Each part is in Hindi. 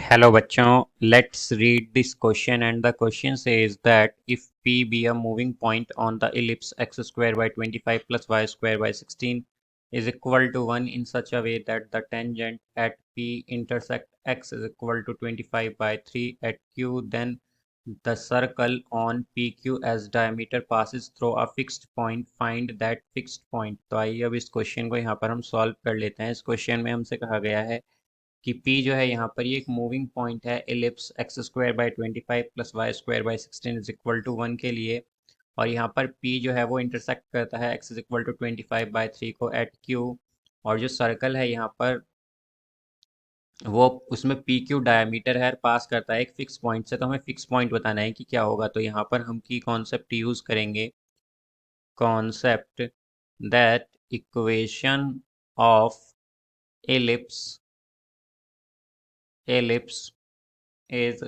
Hello bachon, let's read this question, and the question says that if P be a moving point on the ellipse x square by 25 plus y square by 16 is equal to 1 in such a way that the tangent at P intersect x is equal to 25 by 3 at Q, then the circle on PQ as diameter passes through a fixed point, find that fixed point। तो आइए अब इस क्वेश्चन को यहाँ पर हम सॉल्व कर लेते हैं। इस क्वेश्चन में हमसे कहा गया है कि P जो है यहाँ पर ये एक मूविंग पॉइंट है ellipse X square by 25 plus Y square by 16 is equal to 1 के लिए, और यहाँ पर P जो है वो इंटरसेक्ट करता है x is equal to 25 by 3 को एट Q, और जो सर्कल है यहाँ पर वो उसमें पी क्यू डायमीटर है, पास करता है एक फिक्स पॉइंट से। तो हमें फिक्स पॉइंट बताना है कि क्या होगा। तो यहाँ पर हम की कॉन्सेप्ट यूज़ करेंगे, concept that equation of ellipse ellipse is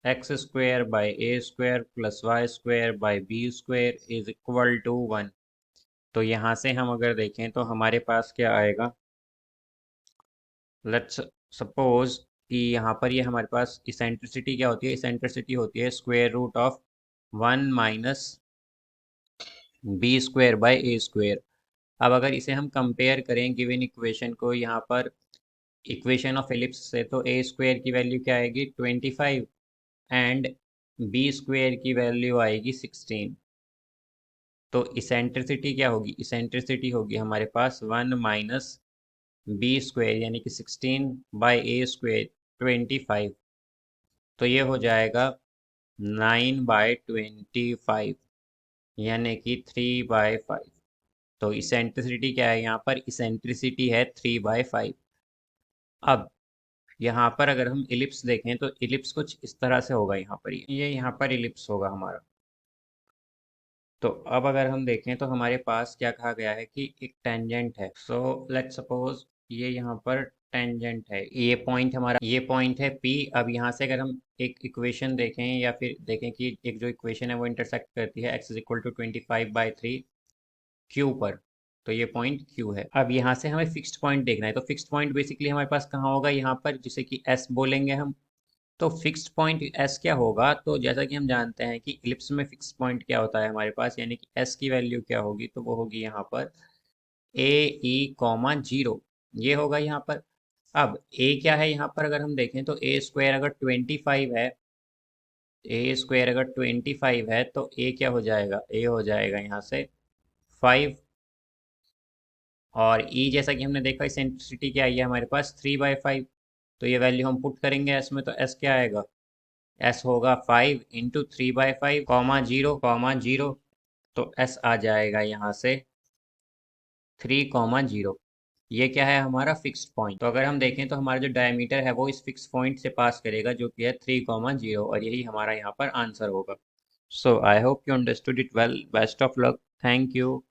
X square by A square plus Y square by B square is equal to 1। तो यहाँ से हम अगर देखें तो हमारे पास क्या आएगा, लेट्स सपोज कि यहाँ पर ये हमारे पास इसेंट्रिसिटी क्या होती है, इसेंट्रिसिटी होती है square root of 1 minus B square by A square. अब अगर इसे हम कंपेयर करें गिवन इक्वेशन को यहाँ पर इक्वेशन ऑफ एलिप्स से, तो ए स्क्वेयर की वैल्यू क्या आएगी 25 एंड बी स्क्वेयर की वैल्यू आएगी 16। तो इसेंट्रिसिटी क्या होगी, इसेंट्रिसिटी होगी हमारे पास 1 माइनस बी स्क्वेयर यानी कि 16 बाई ए स्क्वेयर 25। तो ये हो जाएगा 9 बाई 25 यानी कि 3/5। तो इसेंट्रिसिटी क्या है यहाँ पर, इसेंट्रिसिटी है 3/5। अब यहाँ पर अगर हम इलिप्स देखें तो इलिप्स कुछ इस तरह से होगा, यहाँ पर ये यहाँ पर इलिप्स होगा हमारा। तो अब अगर हम देखें तो हमारे पास क्या कहा गया है कि एक टेंजेंट है। सो लेट्स सपोज ये यहाँ पर टेंजेंट है, ये पॉइंट हमारा, ये पॉइंट है P। अब यहाँ से अगर हम एक इक्वेशन देखें या फिर देखें कि एक जो इक्वेशन है वो इंटरसेक्ट करती है x is equal to 25/3 Q पर, तो ये पॉइंट Q है। अब यहाँ से हमें फिक्स्ड पॉइंट देखना है, तो फिक्स्ड पॉइंट बेसिकली हमारे पास कहाँ होगा, यहाँ पर, जिसे कि S बोलेंगे हम। तो फिक्स्ड पॉइंट एस क्या होगा, तो जैसा कि हम जानते हैं कि इलिप्स में फिक्स्ड पॉइंट क्या होता है हमारे पास, यानी कि एस की वैल्यू क्या होगी, तो वो होगी यहाँ पर ए ई कॉमा जीरो, ये होगा यहाँ पर। अब ए क्या है यहाँ पर, अगर हम देखें तो ए स्क्वायर अगर 25 है, ए स्क्वायर अगर 25 है तो ए क्या हो जाएगा, ए हो जाएगा यहाँ से 5। और ई जैसा कि हमने देखा इसेंट्रिसिटी क्या आई है हमारे पास 3/5। तो ये वैल्यू हम पुट करेंगे एस में, तो एस क्या आएगा, एस होगा 5 × 3/5 कॉमा जीरो। तो एस आ जाएगा यहाँ से 3, 0। ये क्या है हमारा फिक्स्ड पॉइंट। तो अगर हम देखें तो हमारा जो डायमीटर है वो इस फिक्स पॉइंट से पास करेगा, जो कि है 3, 0, और यही हमारा यहाँ पर आंसर होगा। So I hope you understood it well. Best of luck. Thank you.